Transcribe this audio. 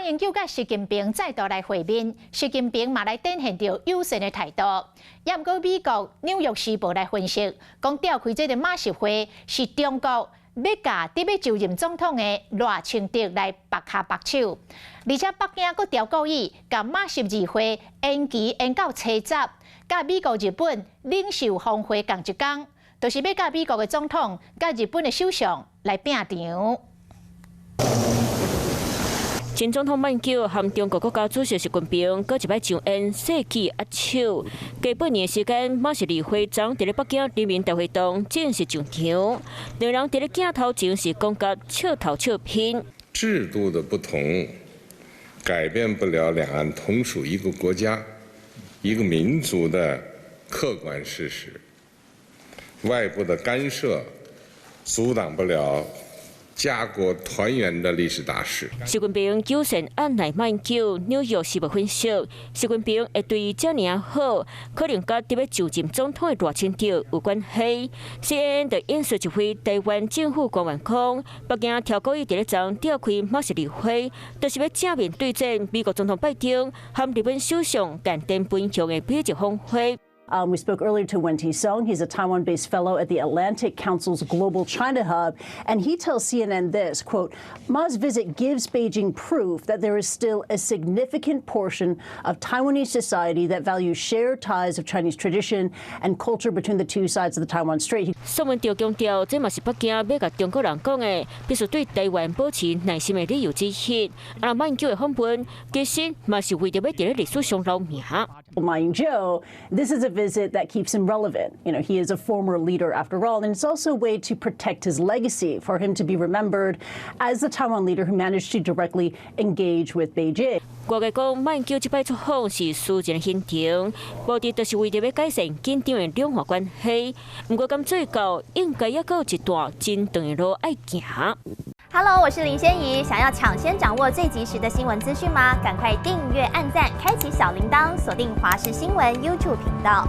英九甲习近平再度来会面，习近平嘛来展现着友善的态度。也毋过，美国《纽约时报》来分析，讲召开这个马习会是中国要甲伫要就任总统的赖清德来拔骹拔手，而且北京阁调故意甲马习议会延期延到7十，甲美国、日本领袖峰会共一天，就是要甲美国的总统、甲日本的首相来拼场。 前总统马英九和中国国家主席习近平搁一摆上演世纪握手。加半年时间，马习议会将伫咧北京人民大会堂正式上场，两人伫咧镜头前是讲甲笑头笑拼。制度的不同，改变不了两岸同属一个国家、一个民族的客观事实。外部的干涉，阻挡不了 家国团圆的历史大事。习近平友善按捺马英九，纽约时报分析，习近平会对伊遮尔好，可能甲伫要就任总统的赖清德有关系。CNN 就引述一位台湾政府官员讲，北京调故意伫咧昨召开马习议会，就是要正面对战美国总统拜登和日本首相菅田本强的美日峰会。 We spoke earlier to Wen-Ti Song. He's a Taiwan-based fellow at the Atlantic Council's Global China Hub, and he tells CNN this, quote, Ma's visit gives Beijing proof that there is still a significant portion of Taiwanese society that values shared ties of Chinese tradition and culture between the two sides of the Taiwan Strait. 宋文潮强调，这嘛是北京要甲中国人讲的，必须对台湾保持耐心的理由之一。马英九的访问，其实嘛是为着要伫咧历史上留名。 Ma Ying-jeou, this is a visit that keeps him relevant. You know, he is a former leader after all, and it's also a way to protect his legacy, for him to be remembered as the Taiwan leader who managed to directly engage with Beijing. 外界讲，马英九这摆出访是私人的行程，目的就是为着要改善紧张的两岸关系。不过，咁最后应该也有一段真长的路要行。 Hello， 我是林仙怡。想要抢先掌握最及时的新闻资讯吗？赶快订阅、按赞、开启小铃铛，锁定华视新闻 YouTube 频道。